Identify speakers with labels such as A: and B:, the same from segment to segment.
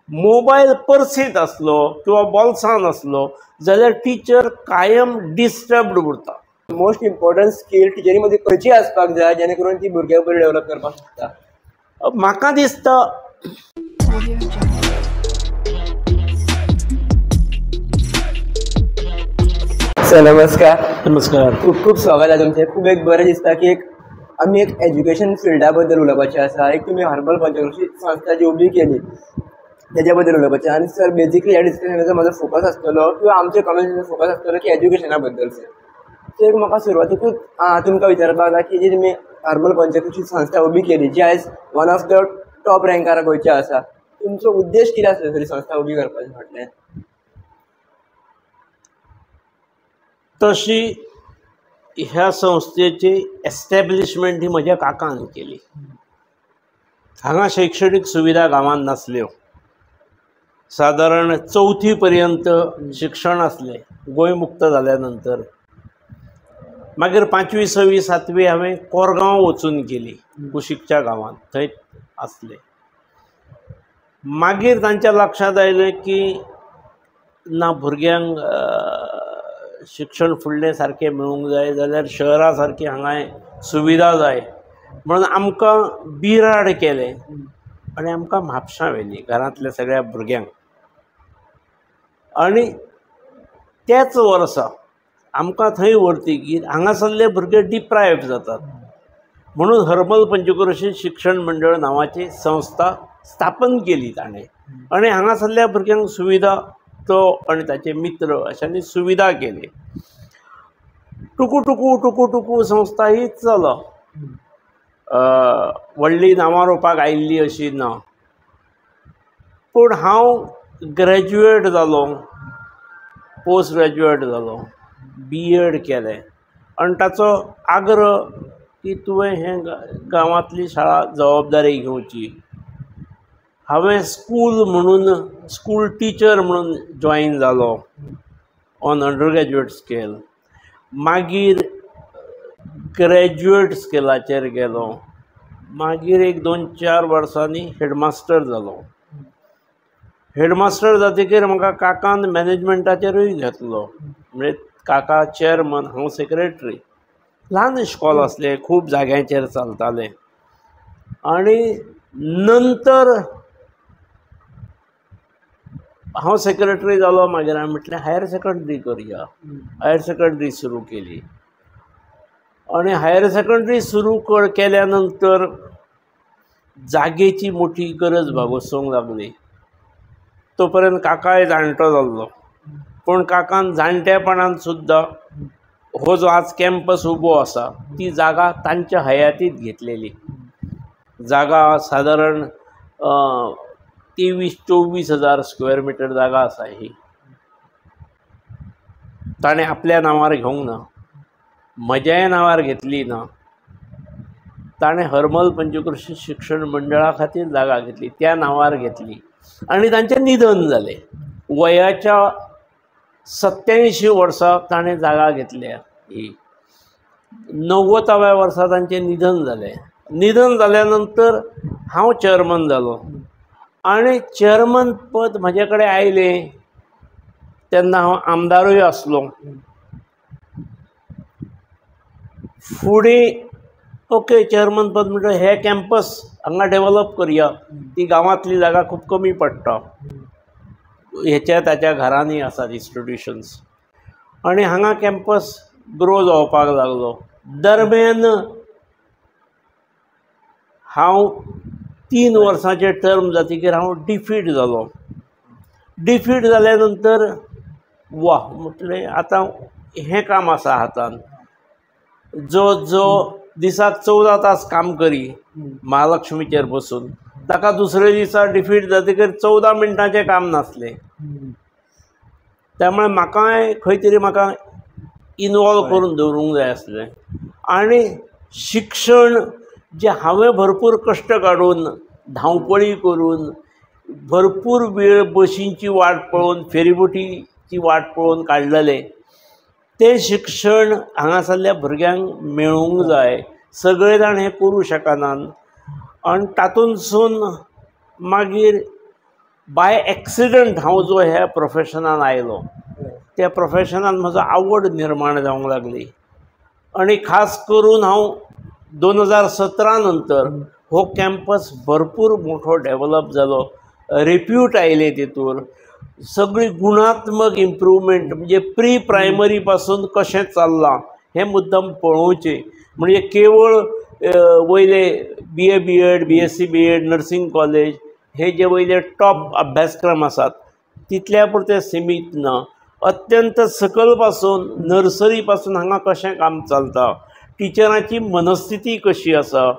A: Mobile पर्सीत असलो किंवा बॉल्सान असलो जाल्यार टिचर कायम डिस्टर्ब्ड उरता.
B: मोस्ट इम्पॉर्टंट स्कील टिचरी मध्ये खंयची आसपाक जाय जेणे करून ती भुरग्यांक बरी डेव्हलप करपाक शकता?
A: म्हाका दिसता
B: सर नमस्कार.
A: नमस्कार.
B: खूप खूप स्वागत आहे तुमचे. खूप एक बरें दिसता की आमी एक एज्युकेशन फिल्डा बद्दल उलोवपाचें आसा. एक तुमी हर्बल पंचकृषी संस्था जी उबी केली तेज्या बद्दल उलोवपाचें. आनी सर बेजिकली ह्या डिस्कशनाचो म्हजो फोकस आसतलो किंवा आमच्या कम्युनिटीचो फोकस आसतलो की एज्युकेशना बद्दल. सर म्हाका सुरवातीकूच तुमकां विचारपाक जाय की जी तुमी हर्बल पंचकृषी संस्था उबी केली जी आयज वन ऑफ द टॉप रँकार गोंयची आसा, तुमचो उद्देश कितें आसलो तरी संस्था उबी करपाचें म्हटलें?
A: तशी ह्या संस्थेची एस्टॅब्लिशमेंट ही म्हज्या काकान केली. हांगा शैक्षणीक सुविधा गांवांत नासल्यो. सादारण 4थी पर्यंत शिक्षण आसलें गोंय मुक्त जाल्या नंतर. मागीर 5वी 6वी 7वी हांवें कोरगांव वचून केली, कुशिकच्या गांवांत, थंय आसलें. मागीर तांच्या लक्षांत आयलें की ना भुरग्यांक शिक्षण फुडलें सारकें मेळूंक जाय जाल्यार शहरा सारकी हांगा सुविधा जाय म्हणून आमकां बिराड केलें आनी आमकां म्हापशां व्हेलीं घरांतल्या सगळ्या भुरग्यांक. आनी त्याच वर्सा आमकां थंय व्हरतकीर हांगासरले भुरगे डिप्रायव जातात म्हणून हर्बल पंचकृषी शिक्षण मंडळ नांवाची संस्था स्थापन केली ताणें. आनी हांगासरल्या भुरग्यांक सुविधा तो आनी ताचे मित्र अशांनी सुविधा केली. टुकू टुकू टुकू टुकू संस्था ही चलो. व्हडली नांवां रोवपाक आयिल्ली अशी ना. पूण हांव ग्रॅज्युएट जालो, पोस्ट ग्रॅज्युएट जालो, BEd केलें आनी ताचो आग्रह की तुवें हें गांवांतली शाळा जबाबदारी घेवची. हांवें स्कूल टिचर म्हणून जॉयन जालो ऑन अंडर ग्रॅज्युएट स्केल. मागीर ग्रॅज्युएट स्केलाचेर गेलो. मागीर 1-2-4 वर्सांनी हेडमास्टर जालो. हेडमास्टर जातकीर म्हाका काकान मॅनेजमेंटाचेरूय घेतलो. म्हणजे काका चेअरमन, हांव सेक्रेटरी. ल्हान इश्कॉल आसलें, खूब जाग्यांचेर चलतालें. आनी नंतर हांव सेक्रेटरी जालो. मागीर हांवें म्हटलें हायर सेकंडरी करुया. हायर सेकंडरी सुरू केली. आनी हायर सेकंडरी सुरू केल्या नंतर जागेची मोठी गरज भागोवंक लागली. तो पर्यंत काकाय जाणटो जाल्लो. पूण काकान जाणटेपणान सुद्दां हो जो आज कॅम्पस उबो आसा ती जागा तांच्या हयातीत घेतलेली. जागा सादारण 23-24 हजार स्क्वेअर मिटर जागा आसा. ही ताणें आपल्या नांवार घेवंक ना, म्हज्याय नांवार घेतली ना. ताणें हर्बल पंचकृषी शिक्षण मंडळा खातीर जागा घेतली, त्या नांवार घेतली. आनी तांचें निधन जालें. वयाच्या 87 वर्सा ताणें जागा घेतल्या. ही 90व्या वर्सा तांचें निधन जालें. निधन जाल्या नंतर हांव चेअरमन जालो. आनी चेअरमन पद म्हजे कडेन आयलें तेन्ना हांव आमदारूय आसलो. फुडें ओके चेअरमन पद म्हणटा हे कॅम्पस हांगा डेवलप करया. ती गांवांतली जागा खूब कमी पडटा. हेच्या ताच्या घरांनी आसात इन्स्टिट्यूशन्स. आनी हांगा कॅम्पस ग्रो जावपाक लागलो. दरम्यान हांव 3 वर्सांचे टर्म जातकीर हांव डिफीट जालो. डिफीट जाल्या नंतर वा म्हटलें आतां हें काम आसा हातान. जो दिसाक 14 तास काम करी महालक्ष्मीचेर बसून, ताका दुसरे दिसा डिफीट जातकीर 14 मिनटांचें काम नासलें. त्यामुळे म्हाकाय खंय तरी म्हाका इनवॉल्व करून दवरूंक जाय आसलें. आनी शिक्षण जे हांवें भरपूर कश्ट काडून, धांवपळी करून, भरपूर वेळ बशींची वाट पळोवन, फेरीबोटीची वाट पळोवन काडलेलें, तें शिक्षण हांगासरल्या भुरग्यांक मेळूंक जाय. सगळे जाण हें करूं शकनात. आनी तातूंतसून मागीर बाय एक्सिडंट हांव जो ह्या प्रोफेशनान आयलो त्या प्रोफेशनान म्हजो आवड निर्माण जावंक लागली आनी खास करून हांव 2017 नंतर हो कॅम्पस भरपूर मोठो डेवलप जालो, रेप्यूट आयले तितूर, सगळी गुणात्मक इम्प्रूवमेंट म्हणजे प्री प्रायमरी पासून कशें चल्लां हें मुद्दम पळोवचें. म्हणजे केवळ वयले BA BEd BSc BEd nursing college हे जे वयले टॉप अभ्यासक्रम आसात तितल्या पुरते सीमीत ना, अत्यंत सकल पासून नर्सरी पासून हांगा कशें काम चलता, टिचरांची मनस्थिती कशी आसा,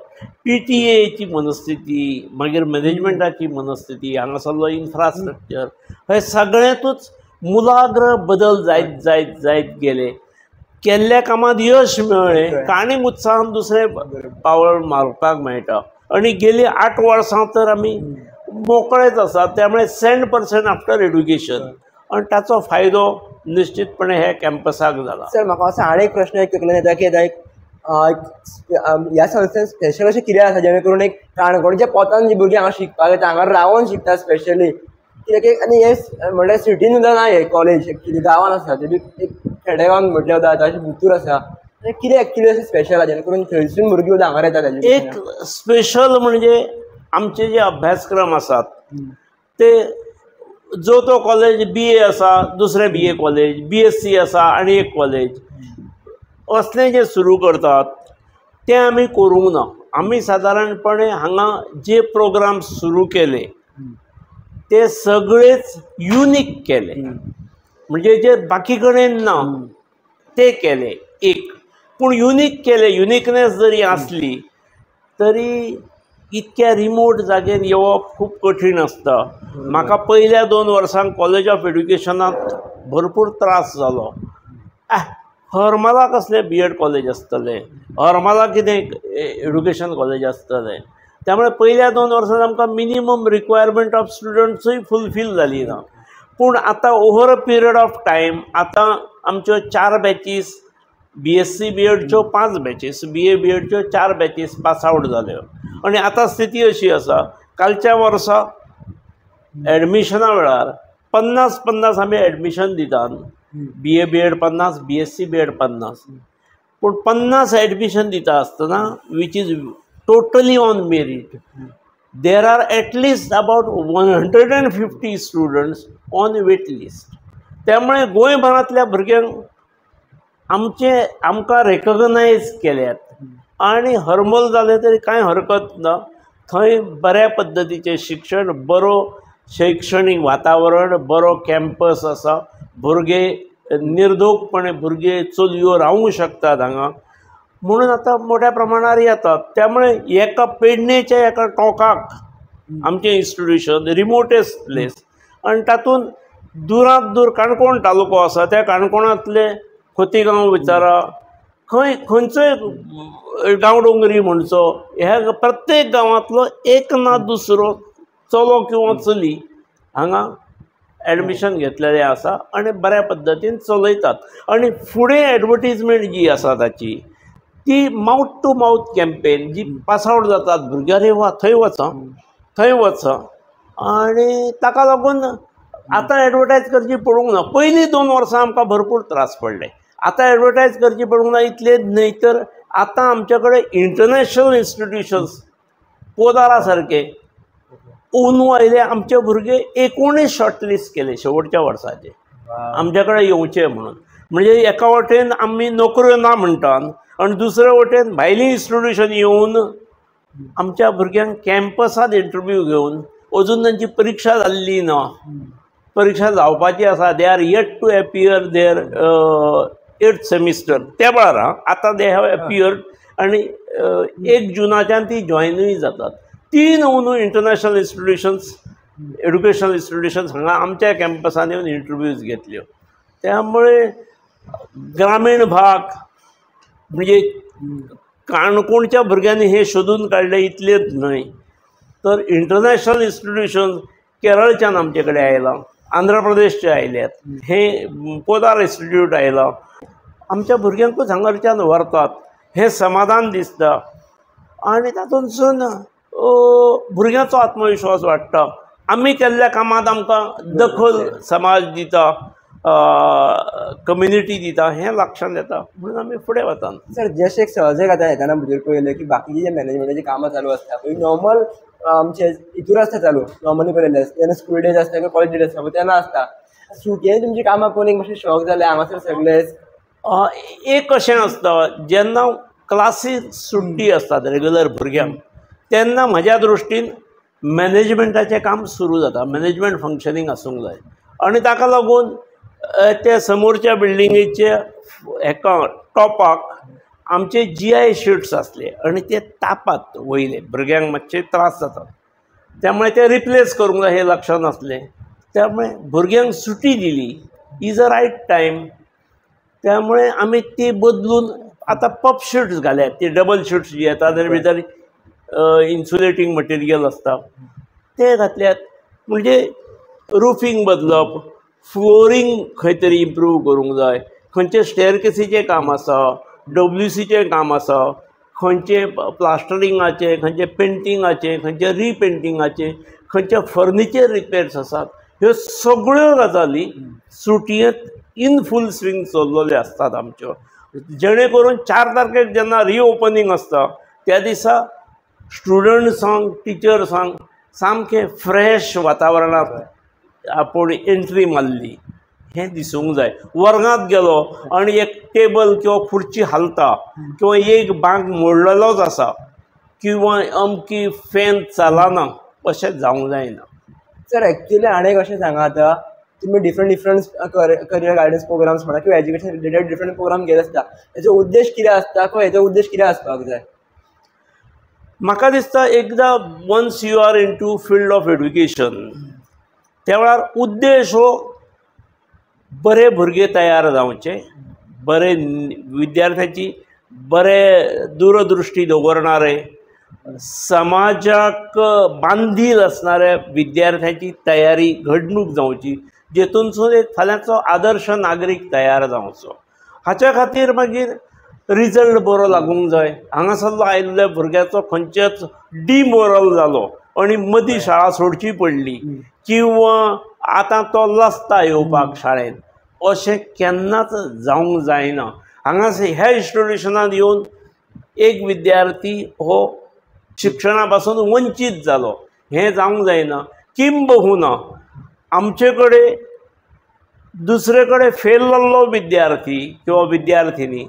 A: PTA मनस्थिती, मागीर मॅनेजमेंटाची मनस्थिती, हांगासरलो इन्फ्रास्ट्रक्चर, हे सगळ्यातूच मुलाग्र बदल जायत जायत जायत गेले. केल्ल्या कामात यश मेळ्ळें का आनीक उत्साहान दुसरें पावल मारपाक मेळटा. आनी गेली 8 वर्सां तर आमी मोकळेच आसात. त्यामुळे 100% आफ्टर एड्युकेशन आनी ताचो फायदो निश्चितपणे हे कॅम्पसाक जाला.
B: सर म्हाका असो आनी एक प्रश्न तकलेन येता की ह्या संस्थेन स्पेशल अशें कितें आसा जेणे करून एक काणकोणच्या पोतान जी भुरगीं हांगा शिकपाक येता, हांगा रावन शिकता स्पेशली, कित्याक आनी हे म्हणल्यार सिटीन सुद्दां ना हे कॉलेज, एक्चुली गांवान आसा, ते बी एक खेडेगांवान म्हटलें वता तशें भितूर आसा. कितें एक्चुली अशें स्पेशल आसा जेणे करून थंयसून भुरगीं सुद्दां हांगा येतात?
A: एक स्पेशल म्हणजे आमचे जे अभ्यासक्रम आसात ते जो तो कॉलेज BA आसा, दुसरे BA कॉलेज, BSc आसा आनी एक कॉलेज असलें जे सुरू करतात ते आमी करूंक ना. आमी सादारणपणे हांगा जे प्रोग्राम सुरू केले ते सगळेच युनीक केले, म्हणजे जे बाकी कडेन ना ते केले एक. पूण युनीक केले, युनिकनेस जरी आसली तरी इतक्या रिमोट जागेन येवप खूब कठीण आसता. म्हाका पयल्या 2 वर्सांक कॉलेज ऑफ एड्युकेशनांत भरपूर त्रास जालो. हरमला कसलें BEd कॉलेज आसतलें, हरमला कितें एड्युकेशन कॉलेज आसतलें. त्यामुळे पयल्या 2 वर्सांत आमकां मिनिमम रिक्वायरमेंट ऑफ स्टुडंट्सूय फुलफील जाली ना. पूण आतां over a period of time आतां आमच्यो 4 batches, BSc BEdच्यो 5 batches, BA BEdच्यो 4 batches pass out जाल्यो. आनी आतां स्थिती अशी आसा, कालच्या वर्सा एडमिशना वेळार 50-50 आमी एडमिशन दितात. BA BEd 50, BSc BEd 50. पूण 50 एडमिशन दिता आसतना which is totally on merit, there are at least about 150 students on wait list. त्यामुळे गोंयभरांतल्या भुरग्यांक आमकां रेकग्नायज केल्यात आनी हरमल जालें तरी कांय हरकत ना. थंय बऱ्या पद्दतीचें शिक्षण, बरो शैक्षणीक वातावरण, बरो कॅम्पस आसा, भुरगे निर्दोखपणे भुरगे चलयो रावूंक शकतात हांगा, म्हणून आतां मोठ्या प्रमाणार येतात. त्यामुळे एका पेडणेच्या एका टोकाक आमचें इन्स्टिट्यूशन, रिमोटेस्ट प्लेस, आनी तातूंत दुरांत दूर काणकोण तालुको आसा, त्या काणकोणांतले खोतीगांव विचारा, खंयचोय गांवडोंगरी म्हणचो, ह्या प्रत्येक गांवांतलो एक ना दुसरो चलो किंवा चली हांगा एडमिशन घेतलेलें आसा आनी बऱ्या पद्दतीन चलयतात. आनी फुडें एडवर्टिजमेंट जी आसा ताची ती माउथ टू माउथ कॅम्पेन जी पास आउट जातात भुरगे, अरे वा थंय वचा, आनी ताका लागून आतां एडवर्टायज करची पडूंक ना. पयलीं 2 वर्सां आमकां भरपूर त्रास पडले. आतां एडवर्टायज करची पडूंक ना इतलेंच न्हय तर आतां आमचे कडेन इंटरनॅशनल इन्स्टिट्यूशन्स पोदारा सारके ओनू आयले. आमचे भुरगे 19 शॉर्टलिस्ट केले शेवटच्या वर्साचे आमचे कडेन येवचे म्हणून. म्हणजे एका वटेन आमी नोकऱ्यो ना म्हणटात आनी दुसरे वटेन भायलीं इन्स्टिट्यूशन येवन आमच्या भुरग्यांक कॅम्पसांत इंटरव्यू घेवन, अजून तांची परिक्षा जाल्ली ना, परिक्षा जावपाची आसा, they are yet to appear their 8th semester, त्या वेळार आतां दे हॅव एपियर्ड आनी 1 जुनाच्यान ती जॉयनूय जातात. 3 अंदू इंटरनॅशनल इन्स्टिट्यूशन्स, एड्युकेशनल इन्स्टिट्यूशन्स हांगा आमच्या कॅम्पसांत येवन इंटरव्यूज घेतल्यो. त्यामुळे ग्रामीण भाग म्हणजे काणकोणच्या भुरग्यांनी हे सोदून काडले इतलेच न्हय तर इंटरनॅशनल इन्स्टिट्यूशन केरळच्यान आमचे कडेन आयलां, आंध्र प्रदेशचे आयल्यात, हे पोदार इन्स्टिट्यूट आयलां. आमच्या भुरग्यांकूच हांगाच्यान व्हरतात, हें समाधान दिसता. आनी तातूंतसून भुरग्यांचो आत्मविश्वास वाडटा आमी केल्ल्या कामात आमकां दखल समाज दिता, कम्युनिटी दिता हें लक्षांत येता म्हणून आमी फुडें वतात.
B: सर जशें एक सहज आतां येताना भितर पळयलें की बाकीची जे मॅनेजमेंटाची कामां चालू आसता पळय नॉर्मल आमचे हितूर आसता चालू नॉर्मली पळयलें जेन्ना स्कूल डेज आसता किंवा कॉलेज डेज आसता तेन्ना आसता. सुटये तुमची कामां पळोवन एक मातशें शॉक जालें हांगासर सगळेच.
A: एक कशें आसता जेन्ना क्लासीक सुट्टी आसतात रेग्युलर भुरग्यांक तेन्ना म्हज्या दृश्टीन मॅनेजमेंटाचें काम सुरू जाता, मॅनेजमेंट फंक्शनींग आसूंक जाय आनी ताका लागून ते समोरच्या बिल्डिंगेचे हेका टॉपाक आमचे GI शीट्स आसले आनी ते तापात वयले भुरग्यांक मातशे त्रास जातात त्यामुळे ते रिप्लेस करूंक जाय हें लक्षांत आसलें. त्यामुळे भुरग्यांक सुटी दिली इज अ रायट टायम. त्यामुळे आमी ती बदलून आतां पप शीट्स घाल्यात, ती डबल शीट्स जी येतात आनी भितर इन्सुलेटींग मटेरियल आसता ते घातल्यात. म्हणजे रुफींग बदलप, फ्लोरींग खंय तरी इम्प्रूव करूंक जाय, खंयचे स्टेअरकेसीचें काम आसा, WCचें काम आसा, खंयचे प्लास्टरिंगाचे, खंयचे पेंटिंगाचे, खंयचे रिपेंटिंगाचे, खंयचे फर्निचर रिपेर्स आसात, ह्यो सगळ्यो गजाली सुटयेंत इन फूल स्विंग चल्लोले आसतात आमच्यो. जेणे करून 4 तारखेक जेन्ना रिओपनिंग आसता त्या दिसा स्टुडंट्सांक टिचर्सांक सामकें फ्रेश वातावरणांत आपूण एंट्री मारली हें दिसूंक जाय. वर्गांत गेलो आनी एक टेबल किंवा खुर्ची हालता किंवा एक बांक मोडलेलोच आसा किंवा अमकी फॅन चलना अशें जावंक जायना.
B: सर एक्चुअली आनी कशें सांगा आतां तुमी डिफरंट करियर गायडन्स प्रोग्राम्स म्हणा किंवा एज्युकेशन रिलेटेड डिफरंट प्रोग्राम घेत आसता. हेचो उद्देश कितें आसता किंवा हेचो उद्देश कितें आसपाक जाय?
A: म्हाका दिसता एकदां once you are in to field of education त्या वेळार उद्देश हो बरे भुरगे तयार जावचे, बरे विद्यार्थ्याची बरे दूरदृश्टी दवरणारे, समाजाक बांदील असणाऱ्या विद्यार्थ्याची तयारी घडणूक जावची जेतूनसून एक फाल्यांचो आदर्श नागरीक तयार जावचो. हाच्या खातीर मागीर रिजल्ट बरो लागूंक जाय. हांगासरलो आयिल्ल्या भुरग्याचो खंयचेच डिमोरल जालो आनी मदीं शाळा सोडची पडली किंवा आतां तो लसता येवपाक शाळेंत अशें केन्नाच जावंक जायना. हांगासर ह्या इन्स्टिट्यूशनांत येवन एक विद्यार्थी हो शिक्षणा पासून वंचीत जालो हें जावंक जायना. किंबहुना आमचे कडेन दुसरे कडेन फेल जाल्लो विद्यार्थी किंवा विद्यार्थिनी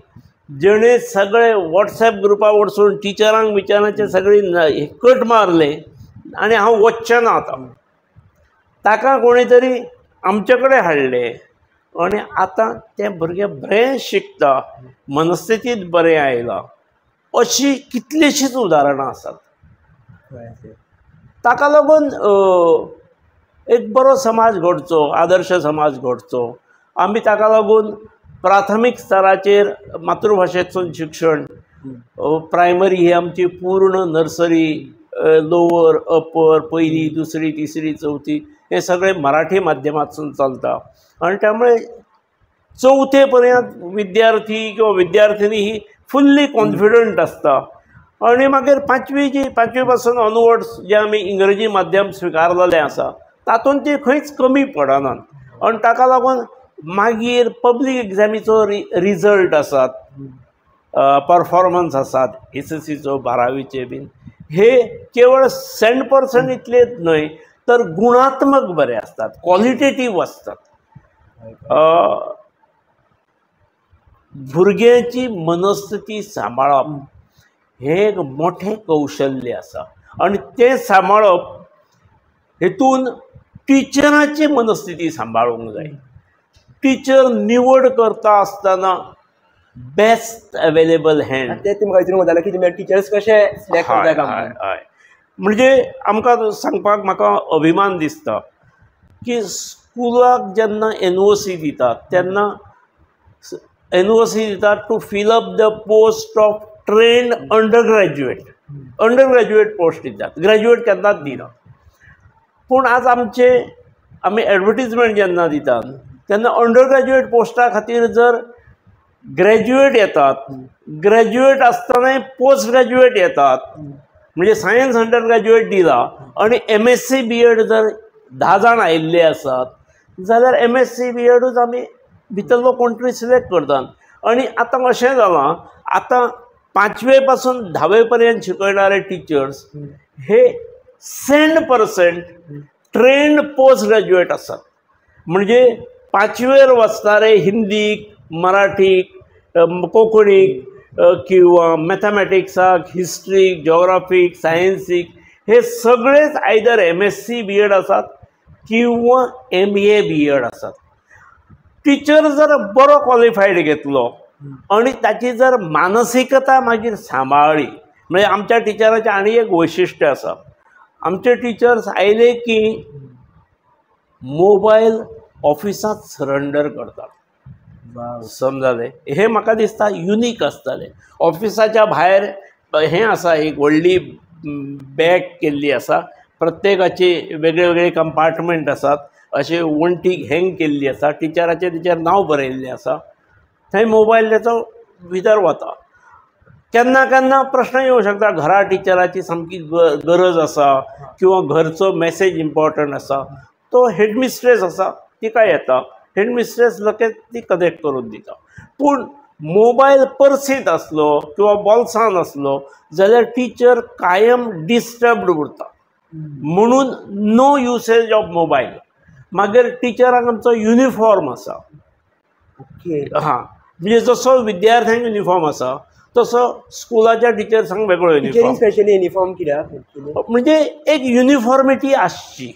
A: जेणे सगळे वॉट्सॅप ग्रुपार वचून टिचरांक विचारांचे सगळे कट मारले आनी हांव वचचें ना आतां, ताका कोणी तरी आमचे कडेन हाडले आनी आतां तें भुरगें बरें शिकता, मनस्थितीत बरें आयलां. अशीं कितलींशींच उदाहरणां आसात. ताका लागून एक बरो समाज घडचो, आदर्श समाज घडचो. आमी ताका लागून प्राथमीक स्तराचेर मातृभाशेंतसून शिक्षण, प्रायमरी ही आमची पूर्ण नर्सरी, लोवर, अपर, पयली, दुसरी, तिसरी, चवथी हें सगळें मराठी माध्यमांतसून चलता आनी त्यामुळे 4थे पर्यंत विद्यार्थी किंवा विद्यार्थिनी ही फुल्ली कॉन्फिडंट आसता आनी मागीर 5वी पासून ऑनवर्ड्स जे आमी इंग्रजी माध्यम स्विकारलेलें आसा तातूंत ती खंयच कमी पडनात आनी ताका लागून मागीर पब्लीक एग्जामीचो रिजल्ट आसात, परफॉर्मन्स आसात SSCचो 12वीचे बीन हे केवळ 100% इतलेच न्हय तर गुणात्मक बरे आसतात, क्वॉलिटेटीव आसतात. भुरग्याची मनस्थिती सांबाळप हें एक मोठें कौशल्य आसा आनी तें सांबाळप हेतून टिचराची मनस्थिती सांबाळूंक जाय. टिचर निवड करता आसतना बेस्ट अवेलेबल हँड
B: ते तुमी खंय तरी म्हणटाले की तुमी टिचर्स कशे सिलेक्ट करता काय
A: हय म्हणजे आमकां सांगपाक म्हाका अभिमान दिसता की स्कुलाक जेन्ना NOC दितात तेन्ना NOC दितात to fill up the post of trained under post दितात, ग्रॅज्युएट केन्नाच दिना. पूण आज आमी एडवर्टिजमेंट जेन्ना दितात तेन्ना अंडर ग्रॅज्युएट पोस्टा खातीर जर ग्रॅज्युएट येतात, ग्रॅज्युएट आसतनाय पोस्ट ग्रॅज्युएट येतात म्हणजे सायन्स अंडर ग्रॅज्युएट दिला आनी MSc BEd जर 10 जाण आयिल्ले आसात जाल्यार MSc BEdूच आमी भितरलो कोण सिलेक्ट करतात। आनी आतां अशें जालां, आतां 5वे पासून 10वे पर्यंत शिकयणारे टिचर्स हे 100% ट्रेंड पोस्ट ग्रॅज्युएट आसात। म्हणजे 5वेर वचणारे हिंदीक, मराठीक, कोंकणीक किंवा मॅथमॅटिक्साक, हिस्ट्रीक, जॉग्राफीक, सायन्सीक हे सगळेच आयदर MSc BEd आसात किंवा MA BEd आसात। टिचर जर बरो क्वॉलिफायड घेतलो आणि ताची जर मानसिकता मागीर सांबाळ्ळी, म्हणजे आमच्या टिचराचें आनी एक वैशिश्ट्य आसा, आमचे टिचर्स आयले की मोबायल ऑफिसांत सरेंडर करतात। समजालें? हे म्हाका दिसता युनीक आसतलें। ऑफिसाच्या भायर हें आसा, एक व्हडली बॅग केल्ली आसा, प्रत्येकाची वेगळे वेगळे कंपार्टमेंट आसात, अशे वण्टीक हँग केल्ली आसा, टिचराचें तिचेर नांव बरयल्लें आसा, थंय मोबायल ताचो भितर वता। केन्ना केन्ना प्रश्न येवं शकता, घरा टिचराची सामकी गरज आसा किंवा घरचो मॅसेज इम्पॉर्टंट आसा, तो हेडमिस्ट्रेस आसा तिका येता, हेडमिस्ट्रेस लगेच ती कनेक्ट करून दिता। पूण मोबायल पर्सीत आसलो किंवा बॉल्सान आसलो जाल्यार टिचर कायम डिस्टर्ब्ड उरता। म्हणून नो युसेज ऑफ मोबायल। मागीर टिचरांक आमचो युनिफॉर्म आसा। हां, म्हणजे जसो विद्यार्थ्यांक युनिफॉर्म आसा तसो स्कुलाच्या टिचर्सांक वेगळो युनिफॉर्म।
B: स्पेशली युनिफॉर्म कित्याक?
A: म्हणजे एक युनिफॉर्मिटी आसची,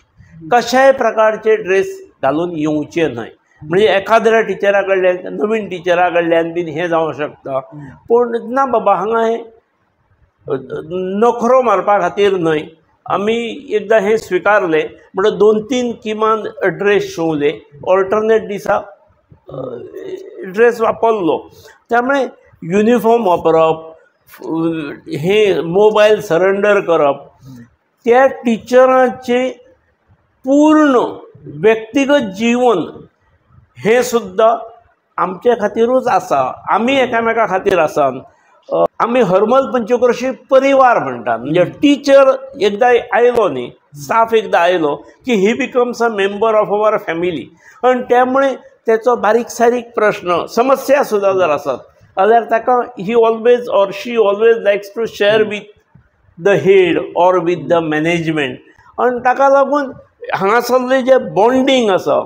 A: कशाय प्रकारचे ड्रेस घालून येवचे न्हय। म्हणजे एखाद्या टिचरा कडल्यान, नवीन टिचरा कडल्यान बीन हें जावं शकता, पूण ना बाबा हांगा हें नखरो मारपा खातीर न्हय। आमी एकदां हें स्विकारलें, म्हणून 2-3 किमान ड्रेस शिंवले, ऑल्टरनेट दिसा ड्रेस वापरलो। त्यामुळे युनिफॉर्म वापरप, हे मोबायल सरेंडर करप, त्या टिचरांचे पूर्ण व्यक्तिगत जीवन हे सुद्दां आमचे खातीरूच आसा। आमी एकामेका खातीर आसात। आमी हरमल पंचक्रोशी परिवार म्हणटात। म्हणजे टिचर एकदां आयलो न्ही, स्टाफ एकदां आयलो की ही becomes a member of our family. आणि त्यामुळे त्याचो बारीक सारीक प्रश्न, समस्या सुद्दां जर आसत जाल्यार ताका he always or she always likes to share with the head or with the management. आणि ताका लागून हांगासरलें जें बॉन्डिंग आसा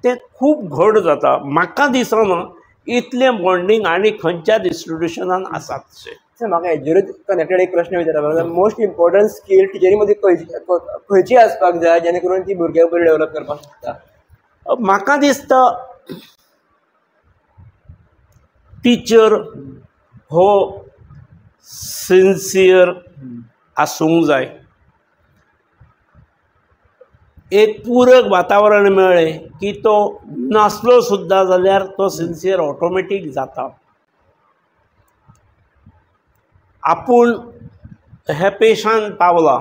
A: तें खूब घट जाता। म्हाका दिसना इतलें बॉन्डिंग आनी खंयच्याच इन्स्टिट्युशनान आसात अशें।
B: म्हाका हेजेरूच कनेक्टेड एक प्रश्न विचारपाक, मोस्ट इम्पॉर्टंट स्कील टिचरी मदीं खंयची आसपाक जाय जेणे करून ती भुरग्यां बरी डेवलप करपाक शकता?
A: म्हाका दिसता टिचर हो सिन्सियर आसूंक जाय। एक पूरक वातावरण मेळ्ळें की तो नासलो सुद्दां जाल्यार तो सिन्सियर ऑटोमॅटीक जाता। आपूण ह्या पेशान पावला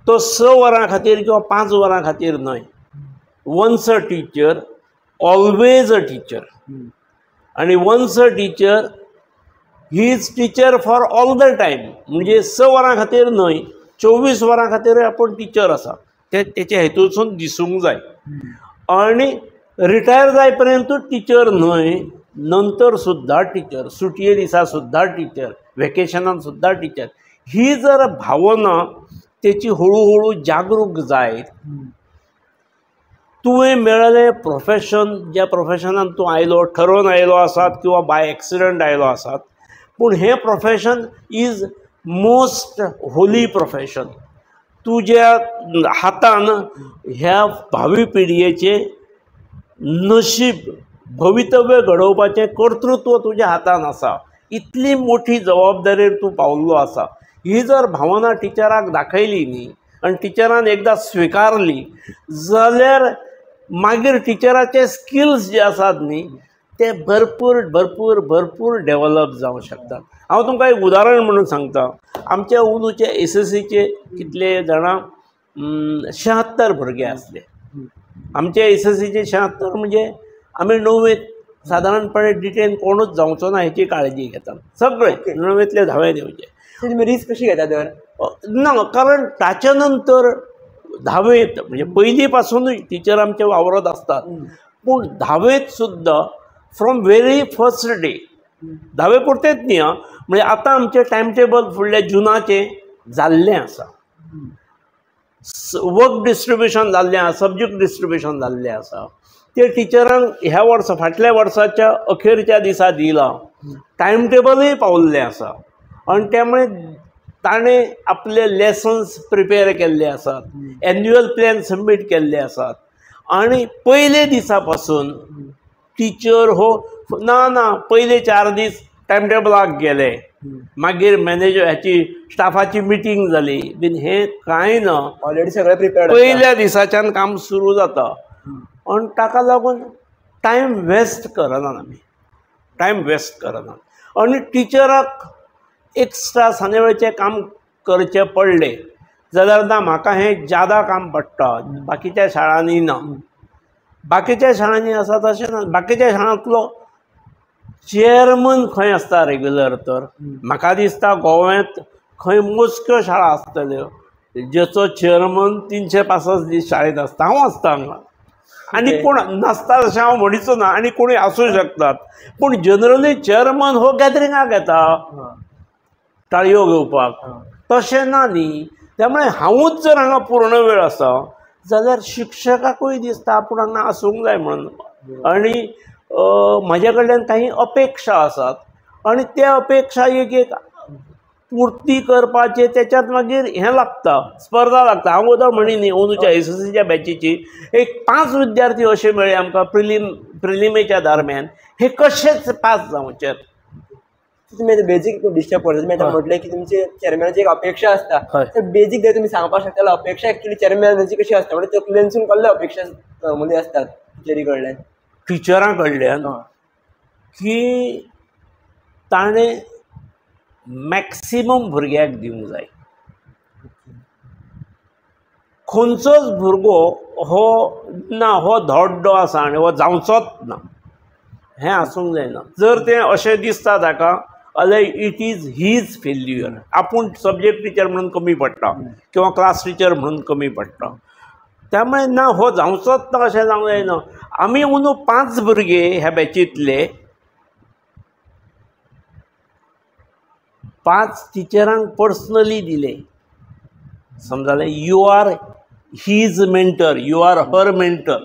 A: तो 6 वरां खातीर किंवा 5 वरां खातीर न्हय। Once a teacher always a teacher. आणि once a teacher he is teacher for all the time. म्हणजे 6 वरां खातीर न्हय, 24 वरां खातीर आपूण टीचर आसा, तेचे हेतूसून दिसूंक जाय। आणि रिटायर जाय पर्यंतूच टीचर न्हय, नंतर सुद्दां टीचर, सुटये दिसा सुद्दां टीचर, वेकेशनान सुद्दां टीचर। ही जर भावना तेची हळू जागरूक जायत। तुवें मेळ्ळें प्रोफेशन, ज्या प्रोफेशनान तूं आयलो, ठरोवन आयलो आसात किंवा बाय एक्सिडंट आयलो आसात, पूण हें profession is most Holy profession. तुज्या हातान ह्या भावी पिळगेचें नशीब, भवितव्य घडोवपाचें कर्तृत्व तुज्या हातान आसा। इतली मोठी जबाबदारेर तूं पावल्लो आसा। ही जर भावना टिचराक दाखयली न्ही आनी टिचरान एकदां स्विकारली जाल्यार मागीर टिचराचे स्किल्स जे आसात न्ही ते भरपूर भरपूर भरपूर डेवलप जावंक शकतात। हांव तुमकां एक उदाहरण म्हणून सांगता। आमच्या अंदूचे SSCचे कितले जाणां 76 भुरगे आसले। आमचे SSCचे 76 म्हणजे आमी 9वेक सादारणपणे डिटेन कोणूच जावचो ना हेची काळजी घेतात सगळे। 9वेंतले 10वेंत येवचे।
B: तुम्ही रिस्क कशी घेता तर?
A: ना, कारण ताच्या नंतर धावेत म्हणजे पहिली पासूनच टिचर आमचे वावरत असतात, पूण धावेत सुद्दां फ्रॉम व्हेरी फर्स्ट डे, धावे पुरतेच न्ही आं, म्हणजे आतां आमचें टायम टेबल फुडल्या जुनाचें जाल्लें आसा, वर्क डिस्ट्रिब्युशन जाल्लें आसा, सब्जेक्ट डिस्ट्रिब्युशन जाल्लें आसा. ते टिचरांक ह्या वर्सा फाटल्या वर्साच्या अखेरच्या दिसा दिलां, टायम टेबलूय पावल्लें आसा आनी त्यामुळे ताणें आपले लेसन्स प्रिपेर केल्ले आसात, एन्युअल प्लॅन सबमीट केल्ले आसात आनी पयले दिसा पासून टिचर हो ना पयले 4 दीस टायम टेबलाक गेले, मागीर मॅनेजर ह्याची स्टाफाची मिटींग जाली बीन, हें कांय ना,
B: ऑलरेडी सगळें प्रिपेर्ड
A: पयल्या दिसाच्यान काम सुरू जाता आनी ताका लागून टायम वेस्ट करनात आमी, टायम वेस्ट करनात. आनी टिचराक एक्स्ट्रा सांजे वेळचें काम करचें पडलें जाल्यार ना, म्हाका हें ज्यादा काम पडटा, बाकीच्या शाळांनी ना. बाकीच्या शाळांनी आसा तशें ना, बाकीच्या शाळांतलो चेअरमन खंय आसता रेग्युलर, तर म्हाका दिसता गोव्यांत खंय मोजक्यो शाळा आसतल्यो जेचो चेअरमन 365 दीस शाळेंत आसता. हांव आसता हांगा आनी कोण नासता तशें हांव म्हणिचो ना, आनी कोणूय आसूं शकतात, पूण जनरली चेअरमन हो गॅदरिंगाक येता ताळयो घेवपाक, तशें ना न्ही. त्यामुळे हांवूच जर हांगा पूर्ण वेळ आसा जाल्यार शिक्षकाकूय दिसता आपूण हांगा आसूंक जाय म्हणून. आनी म्हाजे कडल्यान काही अपेक्षा आसात आनी त्या अपेक्षा एक पूर्ती करपाचे त्याच्यात मागीर हें लागता, स्पर्धा लागता. हांव उदक म्हणी न्ही, अंदूच्या SSCच्या बॅचीची एक 5 विद्यार्थी अशे मेळ्ळे आमकां प्रिलिमेच्या दरम्यान, हे कशेच पास जावचे.
B: तुम्ही बेजीक डिस्टर्ब करता, तुम्ही आता म्हटलें की तुमचे चेअरमॅनाची एक अपेक्षा असता, तर बेजीक जर तुम्ही सांगपाक शकता अपेक्षा ऍक्च्युली चेअरमॅनाची कशी असता, म्हणजे तकलेनसून कसले अपेक्षा मध्ये असतात टिचरी कडल्यान,
A: टिचरां कडल्यान, की ताणें मॅक्सिमम भुरग्याक दिवंक जाय. खंयचोच भुरगो हो ना हो धोड्डो आसा आनी हो जावचोच ना हें आसूंक जायना. जर तें अशें दिसता ताका जाल्यार इट इज हीज फेल्युअर. आपूण सब्जेक्ट टिचर म्हणून कमी पडटा किंवा क्लास टिचर म्हणून कमी पडटा. त्यामुळे ना हो जावचोच ना अशें जावंक जायना. आमी अंदू 5 भुरगे ह्या बॅचींतले 5 टिचरांक पर्सनली दिले. समजालें, you are his mentor, you are her mentor.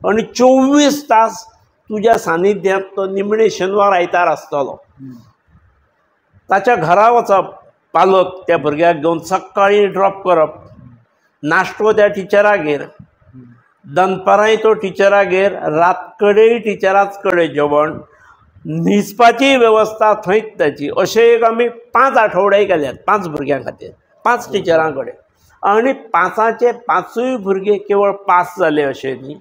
A: आनी 24 तास तुज्या सानिध्यांत तो निमणे शेनवार आयतार आसतलो. ताच्या घरा वचप, पालक त्या भुरग्याक घेवन सकाळीं ड्रॉप करप, नाश्तो त्या टिचरागेर, दनपारांय तो टिचरागेर, रातकडेय टिचराच कडेन जेवण, न्हिजपाची वेवस्था थंयच ताची. अशें एक आमी 5 आठवडे केल्यात 5 भुरग्यां खातीर, 5 टिचरां कडेन. आनी 5चे 5य भुरगे केवळ पास जाले अशें न्ही,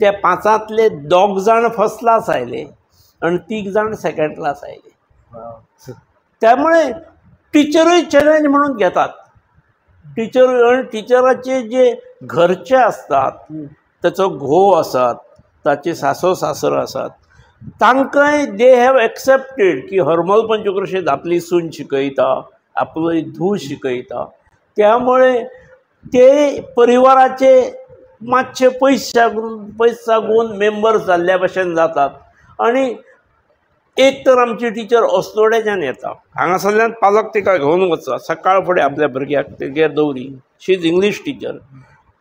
A: त्या 5तले 2 जाण फर्स्ट क्लास आयले आनी 3 जाण सेकंड क्लास आयले. त्यामुळे टिचरूय चॅलेंज म्हणून घेतात. टिचराचे जे घरचे असतात, ताचो घोव आसात, ताचे सासू सासर आसात, तांकांय दे हॅव एक्सेप्टेड की हरमल पंचक्रोशींत आपली सून शिकयता, आपली धूव शिकयता. त्यामुळे ते परिवाराचे मातशे पयस सागून मेंबर्स जाल्ल्या भशेन जातात. आनी एक तर आमची टिचर अस्नोड्याच्यान येता, हांगासरल्यान पालक तिका घेवन वचा, सकाळ फुडें आपल्या भुरग्याक तेगेर दवरी. शी इज इंग्लीश टिचर.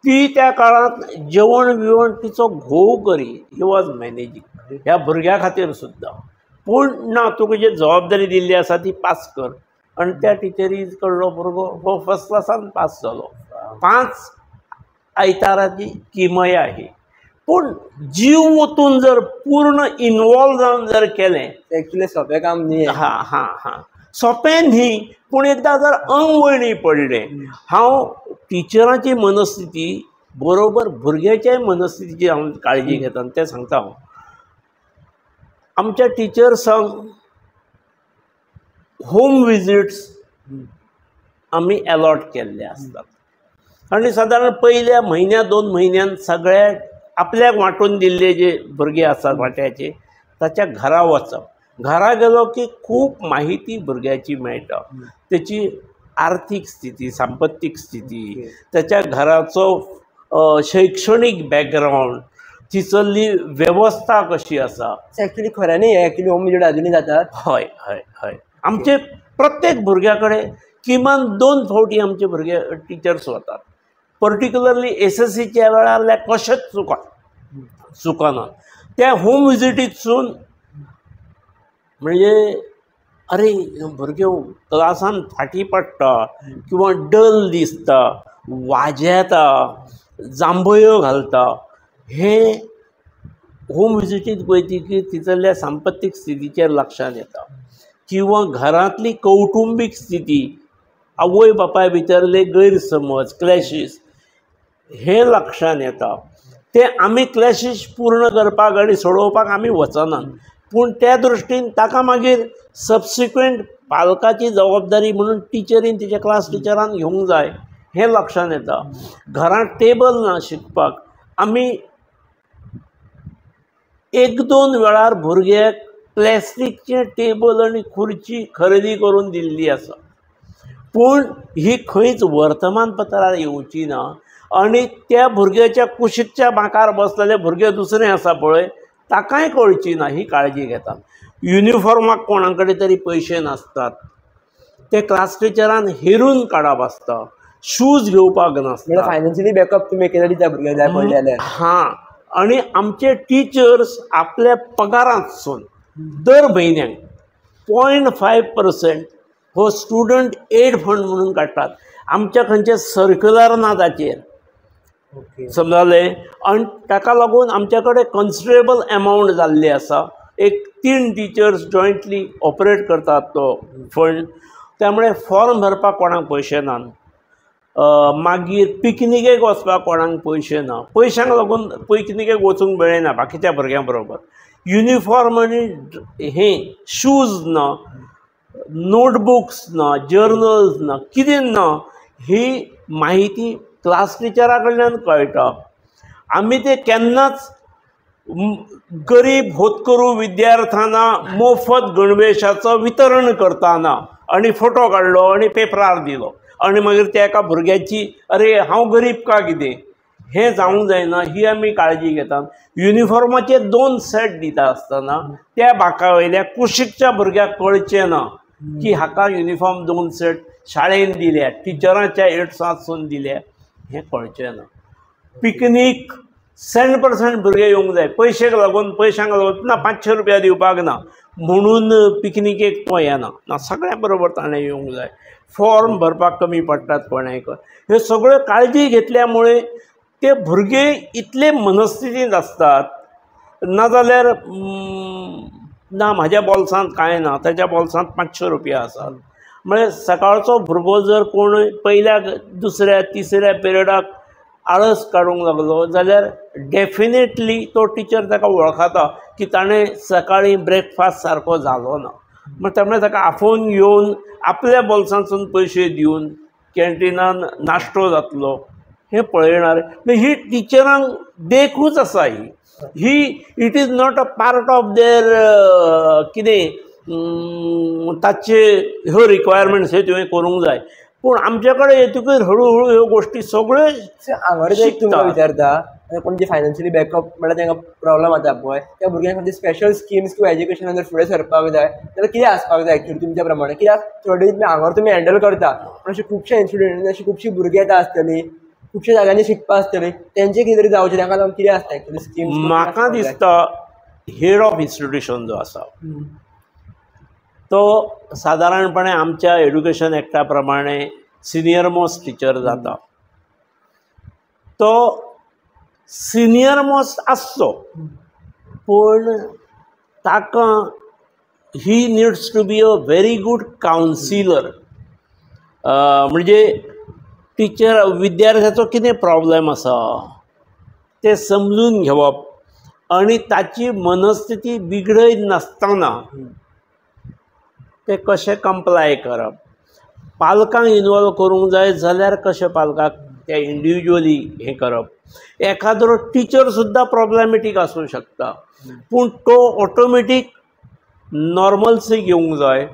A: ती त्या काळांत जेवण बिवण तिचो घोव करी, ही वॉज मॅनेजींग ह्या भुरग्या खातीर सुद्दां. पूण ना, तुका जी जबाबदारी दिल्ली आसा ती पास कर. आनी त्या टिचरी कडलो भुरगो हो फर्स्ट क्लासान पास जालो. 5 आयताराची किमया ही. पूण जीव ओतून जर पूर्ण इनवॉल्व जावन जर केलें,
B: ऍक्च्युली सोपें काम न्ही.
A: सोपें न्ही, पूण एकदां जर अंग वळणी पडलें. हांव टिचरांची मनस्थिती बरोबर भुरग्याच्याय मनस्थितीची हांव काळजी घेता आनी तें सांगता हांव. आमच्या टिचर्सांक होम विजिट्स आमी अलॉट केल्ले आसतात आनी सादारण पयल्या म्हयन्या 2 म्हयन्यान सगळ्या आपल्याक वांटून दिल्ले जे भुरगे आसात वाट्याचे, ताच्या घरा वचप. घरा गेलो की खूब माहिती भुरग्याची मेळटा. तेची आर्थीक स्थिती, सांपत्तीक स्थिती, त्याच्या घराचो शैक्षणीक बॅकग्रावंड, तिचल्ली वेवस्था कशी आसा.
B: ॲक्च्युली खऱ्यांनी ॲक्च्युली होम विजीट अजूनही जातात.
A: हय हय हय आमचे प्रत्येक भुरग्या कडेन किमान 2 फावटी आमचे भुरगे टिचर्स वतात. पर्टिक्युलरली SSCच्या वेळार कशेंच चुकना त्या होम विजिटींतसून. म्हणजे अरे भुरगे क्लासान फाटी पडटा किंवा डल दिसता, वाजेता, जांभयो घालता, हे होम विजिटींत पळयतकीर तितल्या सांपत्तीक स्थितीचेर लक्षांत येता. किंवा घरांतली कौटुंबीक स्थिती, आवय बापाय भितरले गैरसमज, क्लॅशीस, हे लक्षांत येता. ते आमी क्लॅशीस पूर्ण करपाक आनी सोडोवपाक आमी वचनात, पूण त्या दृश्टीन ताका मागीर सबसिक्वेंट पालकाची जबाबदारी म्हणून टिचरीन तिच्या क्लास टिचरान घेवंक जाय हें लक्षांत येता. घरांत टेबल ना शिकपाक, आमी 1-2 वेळार भुरग्याक प्लॅस्टिकचे टेबल आनी खुर्ची खरेदी करून दिल्ली आसा, पूण ही खंयच वर्तमानपत्रार येवची ना. आनी त्या भुरग्याच्या कुशीकच्या बांकार बसलेले भुरगे दुसरे आसा पळय ताकाय कळची ना, ही काळजी घेता. युनिफॉर्माक कोणा कडेन तरी पयशे नासतात, ते क्लास टिचरान हेरून काडप आसता, शूज घेवपाक नासता.
B: फायनान्शियली बॅकअप तुमी केलेली त्या भुरग्याक जाय पडले जाल्यार.
A: हां, आनी आमचे टिचर्स आपल्या पगारांतसून दर म्हयन्याक 0.5% हो स्टुडंट एड फंड म्हणून काडटात. आमच्या खंयचे सर्क्युलर ना ताचेर, समजलें. आनी ताका लागून आमच्या कडेन कन्सिडरेबल एमावंट जाल्ली आसा. एक 3 टिचर्स जॉयंटली ऑपरेट करतात तो फंड. त्यामुळे फॉर्म भरपाक कोणाक पयशे नात. मागीर पिकनिकेक वचपाक कोणाक पयशे ना. पयशांक लागून पिकनिकेक वचूंक मेळना बाकीच्या भुरग्यां बरोबर. युनिफॉर्म आनी हें शूज ना, नोटबुक्स ना, जर्नल्स ना, कितें ना, ही माहिती क्लास टिचरा कडल्यान कळटा. आमी ते केन्नाच गरीब होतकरू विद्यार्थ्यांना मोफत गणवेशाचं वितरण करताना आनी फोटो काडलो आनी पेपरार दिलो आनी मागीर त्या एका भुरग्याची अरे हांव गरीब का कितें हें जावंक जायना, ही आमी काळजी घेतात. युनिफॉर्माचे 2 सेट दिता आसतना त्या बाका वयल्या कुशीकच्या भुरग्याक कळचें ना की हाका युनिफॉर्म 2 सेट शाळेन दिल्या, टिचरांच्या एड्सांतसून दिल्या, हें कळचें ना. पिकनीक 100% भुरगे येवंक जाय. पयशांक लागून ना 500 रुपया दिवपाक ना म्हणून पिकनिकेक तो येना ना, सगळ्यां बरोबर ताणें येवंक जाय. फॉर्म भरपाक कमी पडटात कोणाक, ह्यो सगळ्यो काळजी घेतल्यामुळे ते भुरगे इतले मनस्थितींत आसतात. नाजाल्यार ना म्हाज्या बॉल्सांत कांय ना, ताच्या बॉल्सांत 500 रुपया आसात. म्हणजे सकाळचो भुरगो जर कोण पयल्या, दुसऱ्या, तिसऱ्या पिरियडाक आळस काडूंक लागलो जाल्यार डेफिनेटली तो टिचर ताका वळखता की ताणें सकाळीं ब्रेकफास्ट सारको जालो ना. त्यामुळे ताका आफोवन घेवन आपल्या बॉल्सांतसून पयशे दिवन कॅन्टिनान नाश्तो जातलो हें पळयणार. ही टिचरांक देखूच आसा. ही it is not a part of their कितें ताचे ह्यो रिक्वायरमेंट्स हे तुवें करूंक जाय. पूण आमचे कडेन येतकच हळू ह्यो गोश्टी सगळ्यो
B: हांगा तुमकां विचारता कोण जे फायनान्शियली बॅकअप म्हणल्यार तांकां प्रॉब्लम जाता पळय त्या भुरग्यांक खातीर स्पेशल स्किम्स किंवा एज्युकेशनान जर फुडें सरपाक जाय जाल्यार कितें आसपाक जाय एक्चुअली तुमच्या प्रमाणे? कित्याक थोडे हांगा तुमी हँडल करता पूण अशे खुबशे इन्स्टिट्यूट अशी खुबशीं भुरगीं येता आसतलीं, खुबशे जाग्यांनी शिकपा आसतलीं, तेंचें कितें तरी जावचें ताका लागून कितें आसता एक्चुअली स्किम्स?
A: म्हाका दिसता हेड ऑफ इन्स्टिट्यूशन जो आसा तो सादारणपणे आमच्या एड्युकेशन एक्टा प्रमाणे सिनियर मोस्ट टिचर जाता. तो सिनियर मोस्ट आसचो पूण ताका he needs to be a very good counsellor. म्हणजे टिचर विद्यार्थ्याचो कितें प्रॉब्लेम आसा तें समजून घेवप आनी ताची मनस्थिती बिगडयत नासतना ते कशें कंप्लाय करप. पालकांक इनवॉल्व करूंक जाय जाल्यार कशें पालकाक ते इंडिविज्युअली हें करप. एखादो टिचर सुद्दां प्रॉब्लेमॅटीक आसूं शकता पूण तो ऑटोमॅटीक नॉर्मल्सी घेवंक जाय.